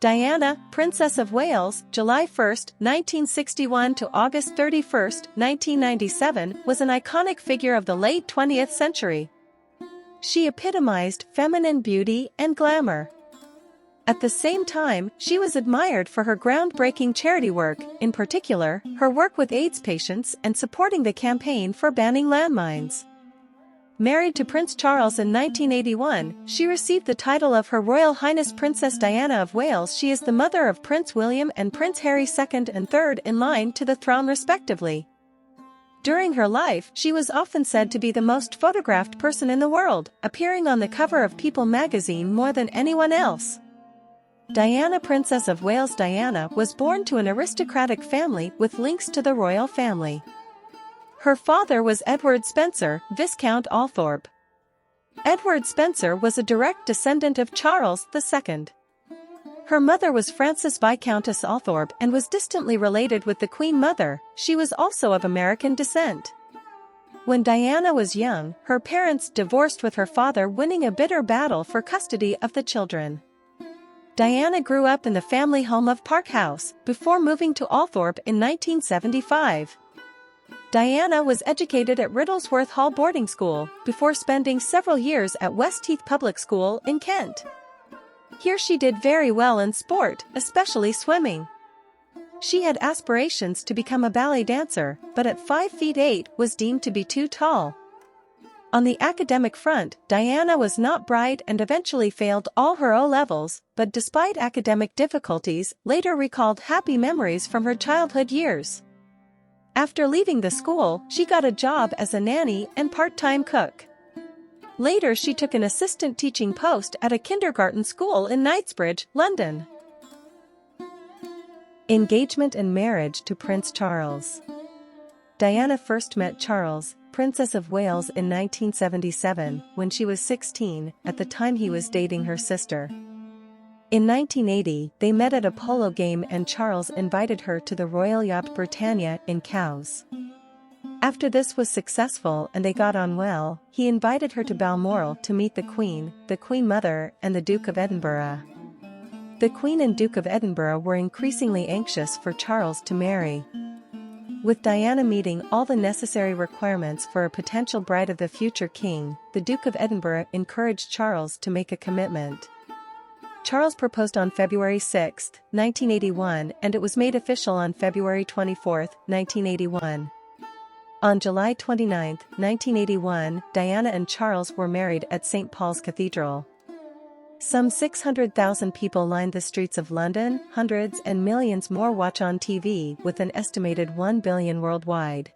Diana, Princess of Wales, July 1, 1961 to August 31, 1997, was an iconic figure of the late 20th century. She epitomized feminine beauty and glamour. At the same time, she was admired for her groundbreaking charity work, in particular, her work with AIDS patients and supporting the campaign for banning landmines. Married to Prince Charles in 1981, she received the title of Her Royal Highness Princess Diana of Wales. She is the mother of Prince William and Prince Harry, second and third in line to the throne respectively. During her life, she was often said to be the most photographed person in the world, appearing on the cover of People magazine more than anyone else. Diana, Princess of Wales. Diana was born to an aristocratic family with links to the royal family. Her father was Edward Spencer, Viscount Althorp. Edward Spencer was a direct descendant of Charles II. Her mother was Frances Viscountess Althorp and was distantly related with the Queen Mother. She was also of American descent. When Diana was young, her parents divorced, with her father winning a bitter battle for custody of the children. Diana grew up in the family home of Park House, before moving to Althorp in 1975. Diana was educated at Riddlesworth Hall boarding school, before spending several years at Westheath Public School in Kent. Here she did very well in sport, especially swimming. She had aspirations to become a ballet dancer, but at 5 feet 8 was deemed to be too tall. On the academic front, Diana was not bright and eventually failed all her O-levels, but despite academic difficulties, later recalled happy memories from her childhood years. After leaving the school, she got a job as a nanny and part-time cook. Later she took an assistant teaching post at a kindergarten school in Knightsbridge, London. Engagement and marriage to Prince Charles. Diana first met Charles, Princess of Wales, in 1977, when she was 16, at the time he was dating her sister. In 1980, they met at a polo game and Charles invited her to the Royal Yacht Britannia in Cowes. After this was successful and they got on well, he invited her to Balmoral to meet the Queen Mother, and the Duke of Edinburgh. The Queen and Duke of Edinburgh were increasingly anxious for Charles to marry. With Diana meeting all the necessary requirements for a potential bride of the future king, the Duke of Edinburgh encouraged Charles to make a commitment. Charles proposed on February 6, 1981, and it was made official on February 24, 1981. On July 29, 1981, Diana and Charles were married at St. Paul's Cathedral. Some 600,000 people lined the streets of London, hundreds and millions more watch on TV, with an estimated 1 billion worldwide.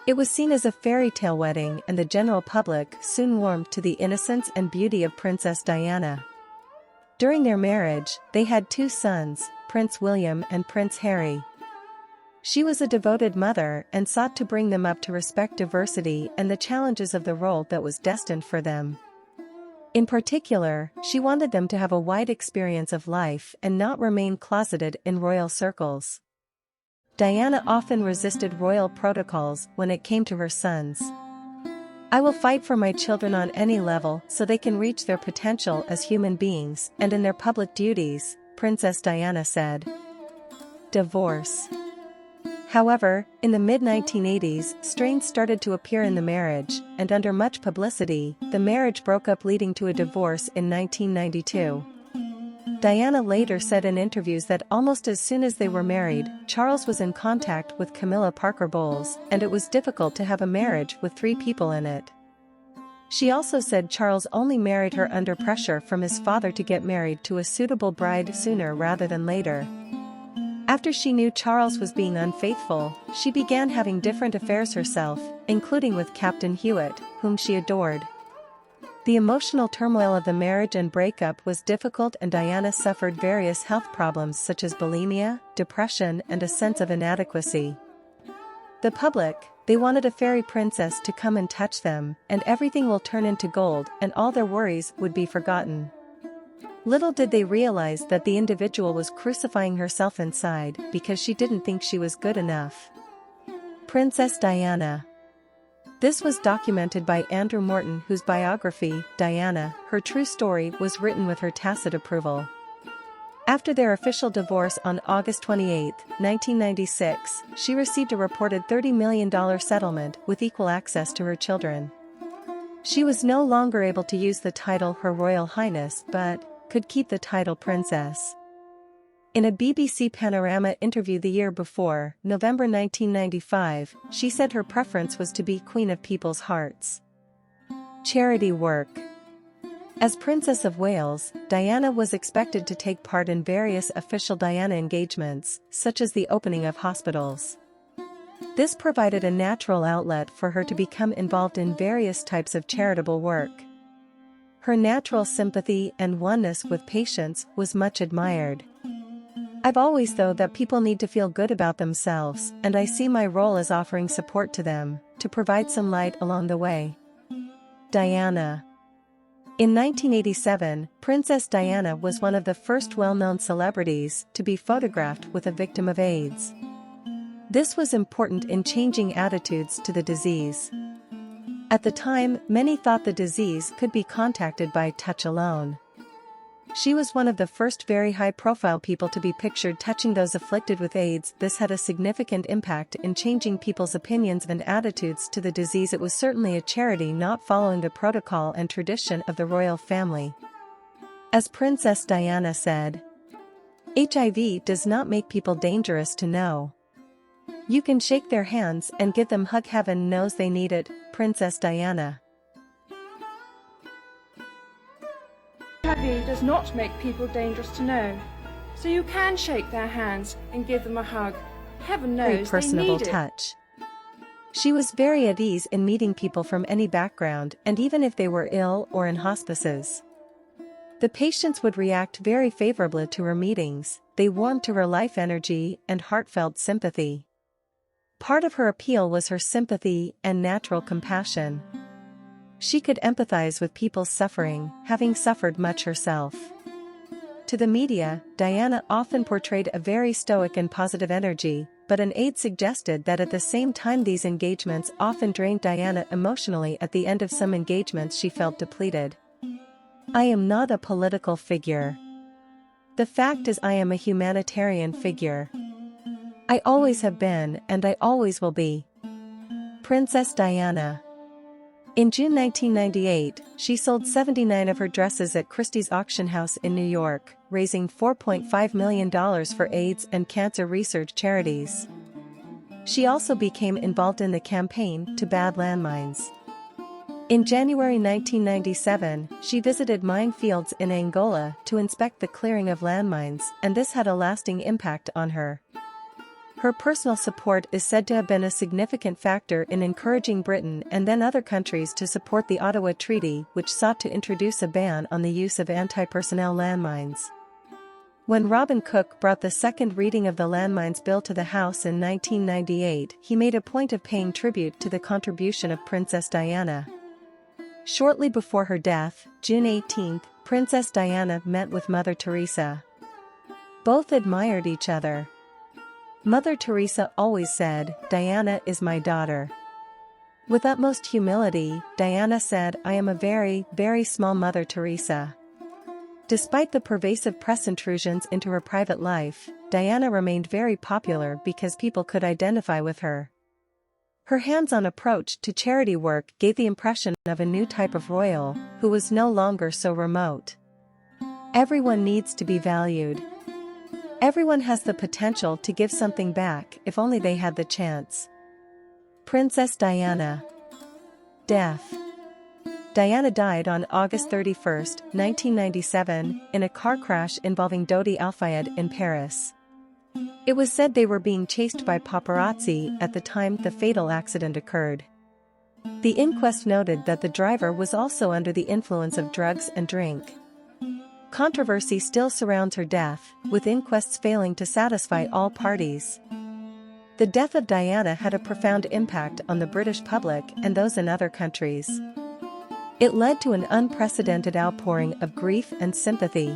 It was seen as a fairy tale wedding, and the general public soon warmed to the innocence and beauty of Princess Diana. During their marriage, they had 2 sons, Prince William and Prince Harry. She was a devoted mother and sought to bring them up to respect diversity and the challenges of the role that was destined for them. In particular, she wanted them to have a wide experience of life and not remain closeted in royal circles. Diana often resisted royal protocols when it came to her sons. "I will fight for my children on any level so they can reach their potential as human beings and in their public duties," Princess Diana said. Divorce. However, in the mid-1980s, strains started to appear in the marriage, and under much publicity, the marriage broke up, leading to a divorce in 1992. Diana later said in interviews that almost as soon as they were married, Charles was in contact with Camilla Parker Bowles, and it was difficult to have a marriage with 3 people in it. She also said Charles only married her under pressure from his father to get married to a suitable bride sooner rather than later. After she knew Charles was being unfaithful, she began having different affairs herself, including with Captain Hewitt, whom she adored. The emotional turmoil of the marriage and breakup was difficult, and Diana suffered various health problems such as bulimia, depression, and a sense of inadequacy. The public, they wanted a fairy princess to come and touch them, and everything will turn into gold, and all their worries would be forgotten. Little did they realize that the individual was crucifying herself inside because she didn't think she was good enough. Princess Diana. This was documented by Andrew Morton, whose biography, Diana, Her True Story, was written with her tacit approval. After their official divorce on August 28, 1996, she received a reported $30 million settlement with equal access to her children. She was no longer able to use the title Her Royal Highness but could keep the title Princess. In a BBC Panorama interview the year before, November 1995, she said her preference was to be Queen of People's Hearts. Charity work. As Princess of Wales, Diana was expected to take part in various official Diana engagements, such as the opening of hospitals. This provided a natural outlet for her to become involved in various types of charitable work. Her natural sympathy and oneness with patients was much admired. I've always thought that people need to feel good about themselves, and I see my role as offering support to them, to provide some light along the way. Diana. In 1987, Princess Diana was one of the first well-known celebrities to be photographed with a victim of AIDS. This was important in changing attitudes to the disease. At the time, many thought the disease could be contacted by touch alone. She was one of the first very high-profile people to be pictured touching those afflicted with AIDS. This had a significant impact in changing people's opinions and attitudes to the disease. It was certainly a charity not following the protocol and tradition of the royal family. As Princess Diana said, "HIV does not make people dangerous to know. You can shake their hands and give them a hug. Heaven knows they need it." Princess Diana. HIV does not make people dangerous to know, so you can shake their hands and give them a hug. Heaven knows Very personable they need touch. She was very at ease in meeting people from any background, and even if they were ill or in hospices. The patients would react very favorably to her meetings. They warmed to her life energy and heartfelt sympathy. Part of her appeal was her sympathy and natural compassion. She could empathize with people's suffering, having suffered much herself. To the media, Diana often portrayed a very stoic and positive energy, but an aide suggested that at the same time these engagements often drained Diana emotionally. At the end of some engagements she felt depleted. "I am not a political figure. The fact is I am a humanitarian figure. I always have been and I always will be." Princess Diana. In June 1998, she sold 79 of her dresses at Christie's auction house in New York, raising $4.5 million for AIDS and cancer research charities. She also became involved in the campaign to ban landmines. In January 1997, she visited minefields in Angola to inspect the clearing of landmines, and this had a lasting impact on her. Her personal support is said to have been a significant factor in encouraging Britain and then other countries to support the Ottawa Treaty, which sought to introduce a ban on the use of anti-personnel landmines. When Robin Cook brought the second reading of the landmines bill to the House in 1998, he made a point of paying tribute to the contribution of Princess Diana. Shortly before her death, June 18, Princess Diana met with Mother Teresa. Both admired each other. Mother Teresa always said, "Diana is my daughter." With utmost humility, Diana said, "I am a very, very small Mother Teresa." Despite the pervasive press intrusions into her private life, Diana remained very popular because people could identify with her. Her hands-on approach to charity work gave the impression of a new type of royal, who was no longer so remote. Everyone needs to be valued. Everyone has the potential to give something back if only they had the chance. Princess Diana. Death. Diana died on August 31, 1997, in a car crash involving Dodi Al-Fayed in Paris. It was said they were being chased by paparazzi at the time the fatal accident occurred. The inquest noted that the driver was also under the influence of drugs and drink. Controversy still surrounds her death, with inquests failing to satisfy all parties. The death of Diana had a profound impact on the British public and those in other countries. It led to an unprecedented outpouring of grief and sympathy.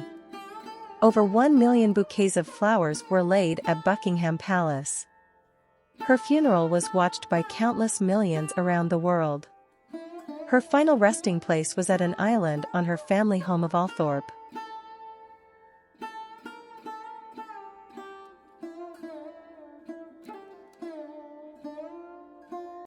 Over 1 million bouquets of flowers were laid at Buckingham Palace. Her funeral was watched by countless millions around the world. Her final resting place was at an island on her family home of Althorpe.